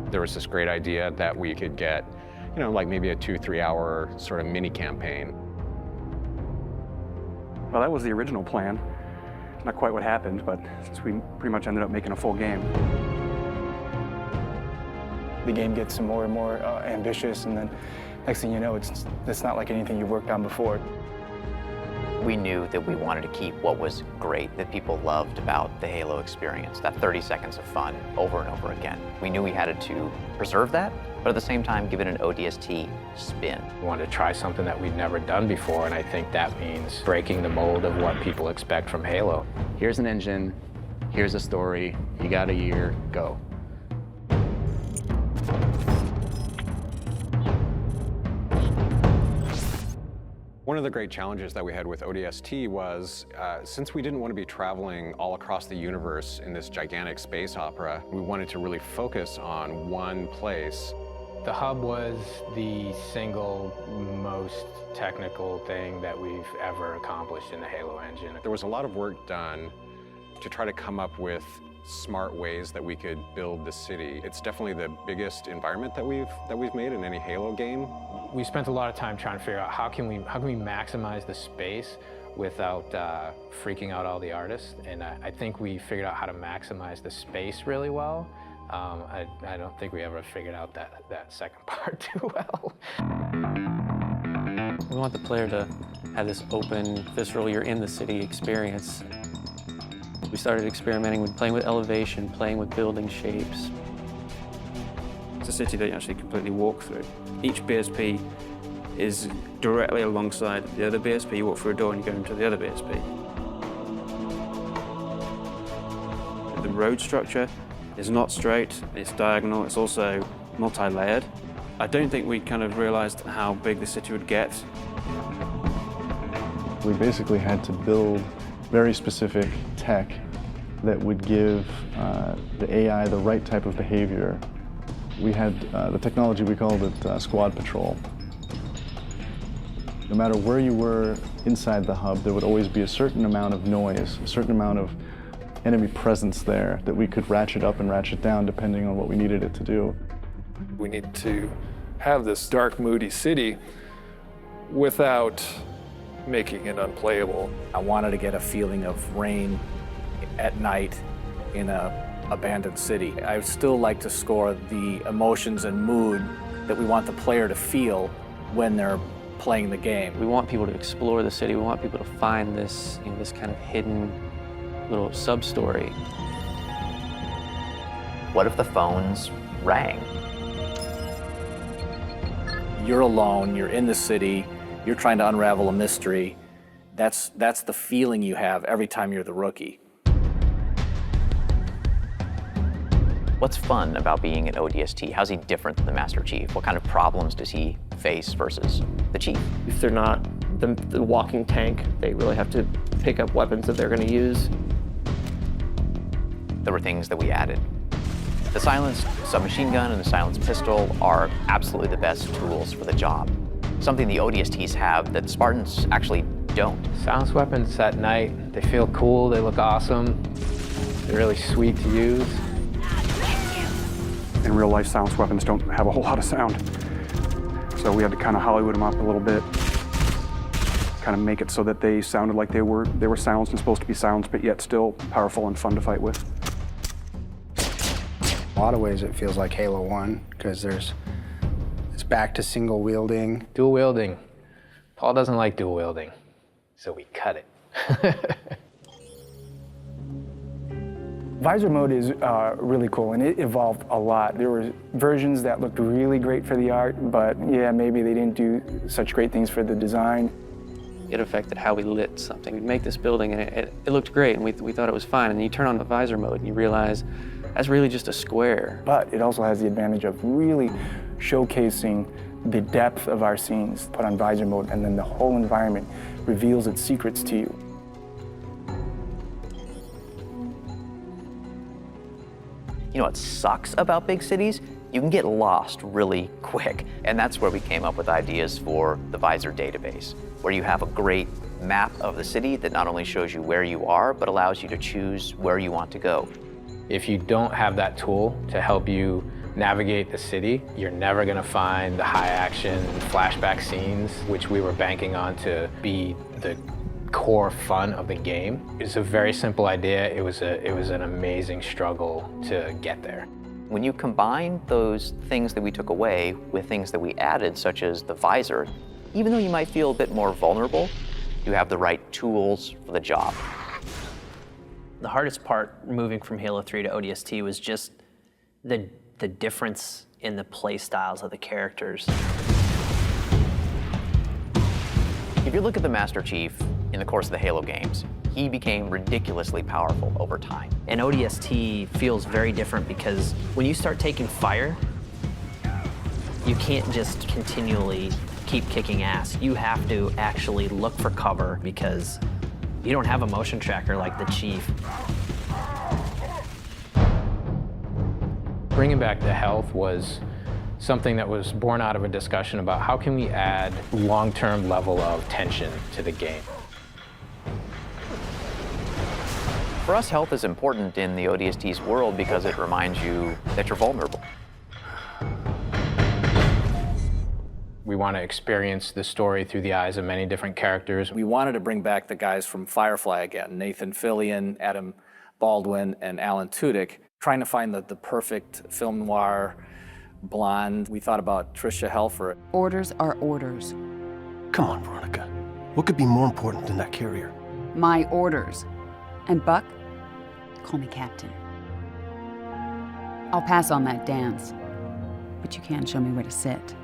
There was this great idea that we could get, you know, like maybe a 2-3 hour sort of mini campaign. Well, that was the original plan. Not quite what happened, but since we pretty much ended up making a full game. The game gets more and more ambitious, and then next thing you know, it's not like anything you've worked on before. We knew that we wanted to keep what was great, that people loved about the Halo experience, that 30 seconds of fun over and over again. We knew we had to preserve that, but at the same time give it an ODST spin. We wanted to try something that we'd never done before, and I think that means breaking the mold of what people expect from Halo. Here's an engine, here's a story, you got a year, go. One of the great challenges that we had with ODST was, since we didn't want to be traveling all across the universe in this gigantic space opera, we wanted to really focus on one place. The hub was the single most technical thing that we've ever accomplished in the Halo engine. There was a lot of work done to try to come up with smart ways that we could build the city. It's definitely the biggest environment that we've made in any Halo game. We spent a lot of time trying to figure out how can we maximize the space without freaking out all the artists, and I think we figured out how to maximize the space really well. I don't think we ever figured out that second part too well. We want the player to have this open, visceral, you're in the city experience. We started experimenting with playing with elevation, playing with building shapes. It's a city that you actually completely walk through. Each BSP is directly alongside the other BSP. You walk through a door and you go into the other BSP. The road structure is not straight, it's diagonal, it's also multi-layered. I don't think we kind of realized how big the city would get. We basically had to build very specific tech that would give the AI the right type of behavior. We had the technology, we called it Squad Patrol. No matter where you were inside the hub, there would always be a certain amount of noise, a certain amount of enemy presence there that we could ratchet up and ratchet down depending on what we needed it to do. We need to have this dark, moody city without making it unplayable. I wanted to get a feeling of rain at night in an abandoned city. I would still like to score the emotions and mood that we want the player to feel when they're playing the game. We want people to explore the city. We want people to find this, this kind of hidden little sub-story. What if the phones rang? You're alone, you're in the city, you're trying to unravel a mystery. That's the feeling you have every time you're the rookie. What's fun about being an ODST? How's he different than the Master Chief? What kind of problems does he face versus the Chief? If they're not the walking tank, they really have to pick up weapons that they're going to use. There were things that we added. The silenced submachine gun and the silenced pistol are absolutely the best tools for the job. Something the ODSTs have that Spartans actually don't. Silenced weapons at night, they feel cool, they look awesome, they're really sweet to use. In real life, silenced weapons don't have a whole lot of sound. So we had to kind of Hollywood them up a little bit, kind of make it so that they sounded like they were silenced and supposed to be silenced, but yet still powerful and fun to fight with. In a lot of ways, it feels like Halo 1, because it's back to single wielding. Dual wielding. Paul doesn't like dual wielding, so we cut it. Visor mode is really cool, and it evolved a lot. There were versions that looked really great for the art, but yeah, maybe they didn't do such great things for the design. It affected how we lit something. We'd make this building and it looked great, and we thought it was fine, and you turn on the visor mode and you realize that's really just a square. But it also has the advantage of really showcasing the depth of our scenes. Put on visor mode, and then the whole environment reveals its secrets to you. You know what sucks about big cities? You can get lost really quick. And that's where we came up with ideas for the Visor database, where you have a great map of the city that not only shows you where you are, but allows you to choose where you want to go. If you don't have that tool to help you navigate the city, you're never gonna find the high action flashback scenes, which we were banking on to be the core fun of the game. It's a very simple idea. It was an amazing struggle to get there. When you combine those things that we took away with things that we added, such as the visor, even though you might feel a bit more vulnerable, you have the right tools for the job. The hardest part moving from Halo 3 to ODST was just the difference in the play styles of the characters. If you look at the Master Chief in the course of the Halo games, he became ridiculously powerful over time. And ODST feels very different because when you start taking fire, you can't just continually keep kicking ass. You have to actually look for cover because you don't have a motion tracker like the Chief. Bringing back the health was something that was born out of a discussion about how can we add long-term level of tension to the game. For us, health is important in the ODST's world because it reminds you that you're vulnerable. We want to experience the story through the eyes of many different characters. We wanted to bring back the guys from Firefly again, Nathan Fillion, Adam Baldwin, and Alan Tudyk, trying to find the perfect film noir blonde. We thought about Tricia Helfer. Orders are orders. Come on, Veronica. What could be more important than that carrier? My orders. And Buck, call me Captain. I'll pass on that dance, but you can show me where to sit.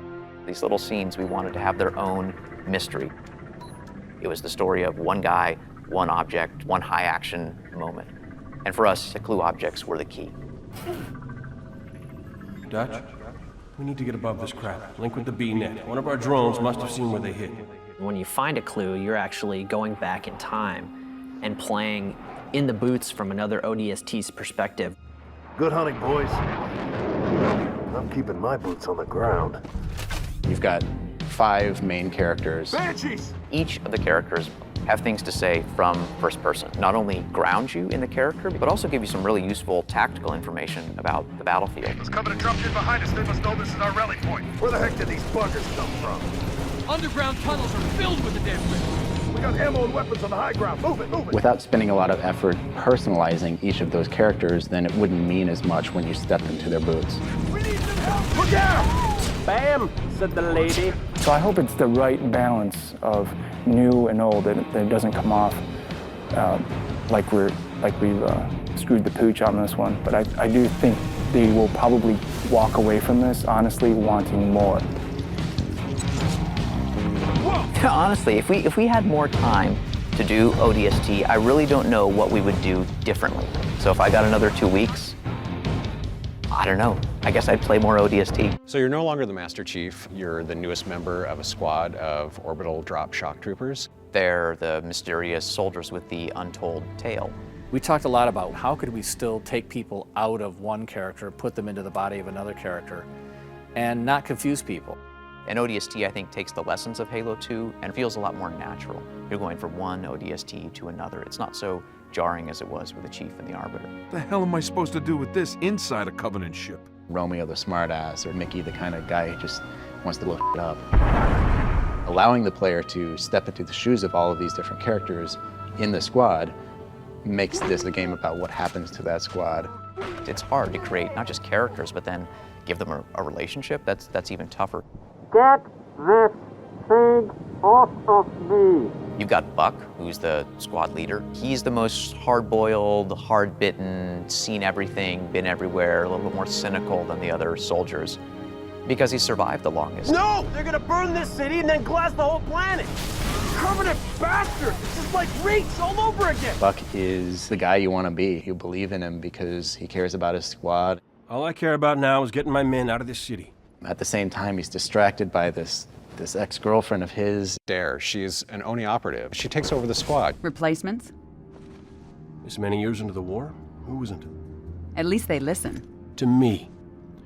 These little scenes, we wanted to have their own mystery. It was the story of one guy, one object, one high action moment. And for us, the clue objects were the key. Dutch, we need to get above this crap. Link with the B-net. One of our drones must have seen where they hit. When you find a clue, you're actually going back in time and playing in the boots from another ODST's perspective. Good hunting, boys. I'm keeping my boots on the ground. You've got 5 main characters. Banshees! Each of the characters have things to say from first person. Not only ground you in the character, but also give you some really useful tactical information about the battlefield. Let's cover the drop in behind us. They must know this is our rally point. Where the heck did these buggers come from? Underground tunnels are filled with the damn thing. We got ammo and weapons on the high ground. Move it, move it. Without spending a lot of effort personalizing each of those characters, then it wouldn't mean as much when you stepped into their boots. We need some help! Look out! Bam, said the lady. So I hope it's the right balance of new and old, that it doesn't come off like we've screwed the pooch on this one. But I do think they will probably walk away from this honestly wanting more. Honestly, if we had more time to do ODST, I really don't know what we would do differently. So if I got another 2 weeks, I don't know. I guess I'd play more ODST. So you're no longer the Master Chief. You're the newest member of a squad of orbital drop shock troopers. They're the mysterious soldiers with the untold tale. We talked a lot about how could we still take people out of one character, put them into the body of another character, and not confuse people. And ODST, I think, takes the lessons of Halo 2 and feels a lot more natural. You're going from one ODST to another. It's not so jarring as it was with the Chief and the Arbiter. What the hell am I supposed to do with this inside a Covenant ship? Romeo the smartass, or Mickey the kind of guy who just wants to blow shit up. Allowing the player to step into the shoes of all of these different characters in the squad makes this a game about what happens to that squad. It's hard to create not just characters, but then give them a relationship. That's even tougher. Get this thing off of me. You've got Buck, who's the squad leader. He's the most hard-boiled, hard-bitten, seen everything, been everywhere, a little bit more cynical than the other soldiers, because he survived the longest. No! They're gonna burn this city and then glass the whole planet! Covenant bastard! This is like Reach all over again! Buck is the guy you want to be. You believe in him because he cares about his squad. All I care about now is getting my men out of this city. At the same time, he's distracted by this ex-girlfriend of his. Dare, she's an ONI operative. She takes over the squad. Replacements? This many years into the war, who isn't? At least they listen. To me.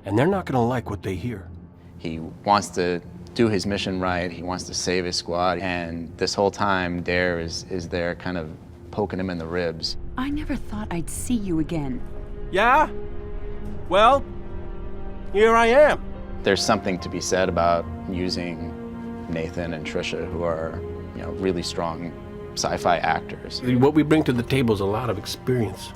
And they're not gonna like what they hear. He wants to do his mission right. He wants to save his squad. And this whole time, Dare is there kind of poking him in the ribs. I never thought I'd see you again. Yeah? Well, here I am. There's something to be said about using Nathan and Trisha, who are, really strong sci-fi actors. What we bring to the table is a lot of experience.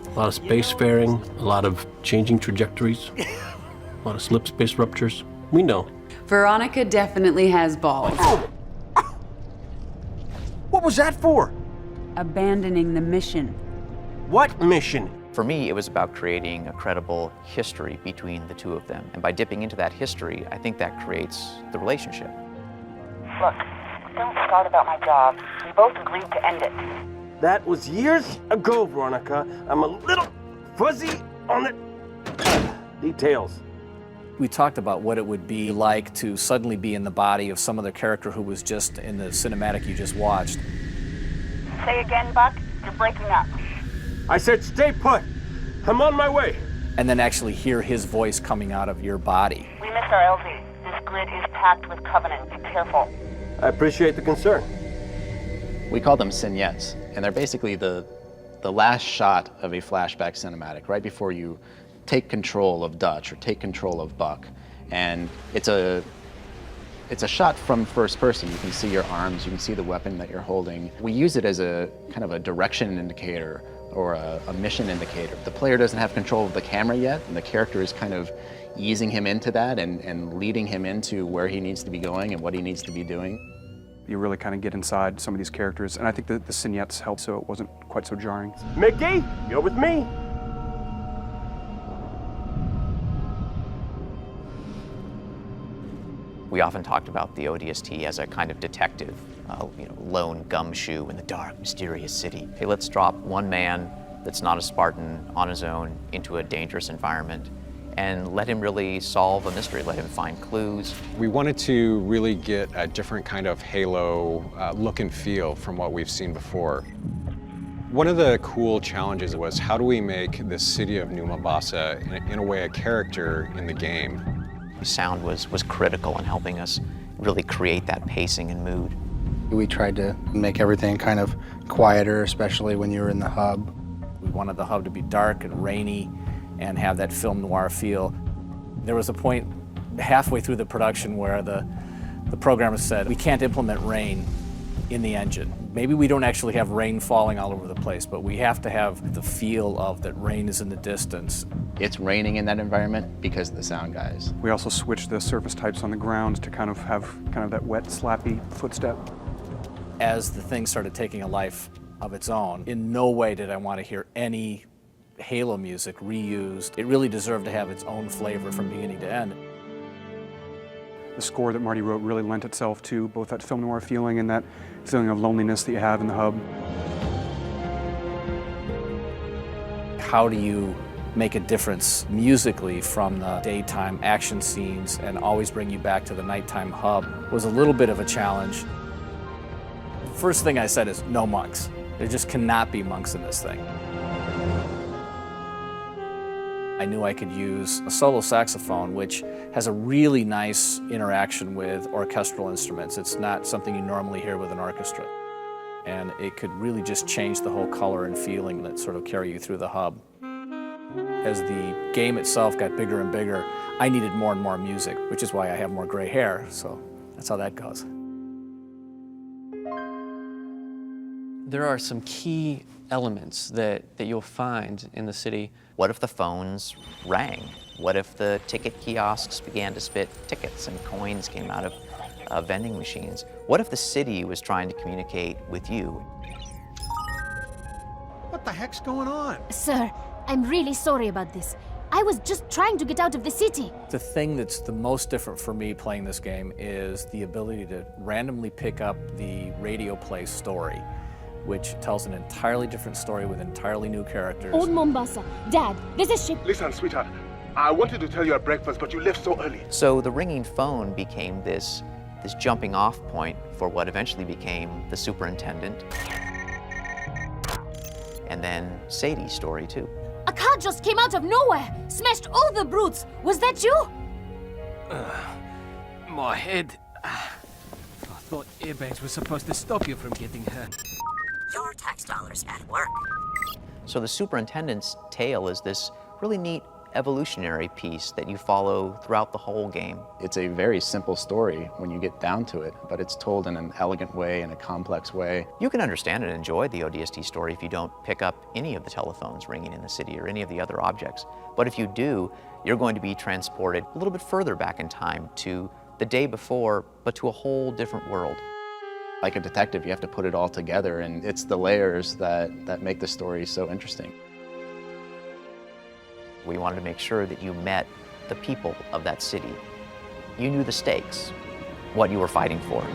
A lot of spacefaring, a lot of changing trajectories, a lot of slip space ruptures. We know. Veronica definitely has balls. What was that for? Abandoning the mission. What mission? For me, it was about creating a credible history between the two of them. And by dipping into that history, I think that creates the relationship. Look, don't start about my job. We both agreed to end it. That was years ago, Veronica. I'm a little fuzzy on the details. We talked about what it would be like to suddenly be in the body of some other character who was just in the cinematic you just watched. Say again, Buck. You're breaking up. I said stay put. I'm on my way. And then actually hear his voice coming out of your body. We missed our LZ. This grid is packed with Covenant. Be careful. I appreciate the concern. We call them vignettes, and they're basically the last shot of a flashback cinematic, right before you take control of Dutch or take control of Buck. And it's a shot from first person. You can see your arms, you can see the weapon that you're holding. We use it as a kind of a direction indicator or a mission indicator. The player doesn't have control of the camera yet, and the character is kind of easing him into that and leading him into where he needs to be going and what he needs to be doing. You really kind of get inside some of these characters, and I think that the vignettes helped so it wasn't quite so jarring. Mickey, you're with me. We often talked about the ODST as a kind of detective, lone gumshoe in the dark, mysterious city. Hey, let's drop one man that's not a Spartan on his own into a dangerous environment and let him really solve a mystery, let him find clues. We wanted to really get a different kind of Halo look and feel from what we've seen before. One of the cool challenges was how do we make the city of New Mombasa, in a way, a character in the game? The sound was critical in helping us really create that pacing and mood. We tried to make everything kind of quieter, especially when you were in the hub. We wanted the hub to be dark and rainy and have that film noir feel. There was a point halfway through the production where the programmer said, we can't implement rain in the engine. Maybe we don't actually have rain falling all over the place, but we have to have the feel of that rain is in the distance. It's raining in that environment because of the sound guys. We also switched the surface types on the ground to kind of have kind of that wet, slappy footstep. As the thing started taking a life of its own, in no way did I want to hear any Halo music reused. It really deserved to have its own flavor from beginning to end. The score that Marty wrote really lent itself to both that film noir feeling and that feeling of loneliness that you have in the hub. How do you make a difference musically from the daytime action scenes and always bring you back to the nighttime hub was a little bit of a challenge. First thing I said is no monks. There just cannot be monks in this thing. I knew I could use a solo saxophone, which has a really nice interaction with orchestral instruments. It's not something you normally hear with an orchestra. And it could really just change the whole color and feeling that sort of carry you through the hub. As the game itself got bigger and bigger, I needed more and more music, which is why I have more gray hair, so that's how that goes. There are some key elements that you'll find in the city. What if the phones rang? What if the ticket kiosks began to spit tickets and coins came out of vending machines? What if the city was trying to communicate with you? What the heck's going on? Sir, I'm really sorry about this. I was just trying to get out of the city. The thing that's the most different for me playing this game is the ability to randomly pick up the radio play story, which tells an entirely different story with entirely new characters. Old Mombasa. Dad, there's a ship. Listen, sweetheart. I wanted to tell you at breakfast, but you left so early. So the ringing phone became this jumping off point for what eventually became the superintendent. And then Sadie's story, too. A car just came out of nowhere, smashed all the brutes. Was that you? My head. I thought airbags were supposed to stop you from getting hurt. Your tax dollars at work. So the superintendent's tale is this really neat evolutionary piece that you follow throughout the whole game. It's a very simple story when you get down to it, but it's told in an elegant way, in a complex way. You can understand and enjoy the ODST story if you don't pick up any of the telephones ringing in the city or any of the other objects. But if you do, you're going to be transported a little bit further back in time to the day before, but to a whole different world. Like a detective, you have to put it all together, and it's the layers that make the story so interesting. We wanted to make sure that you met the people of that city. You knew the stakes, what you were fighting for.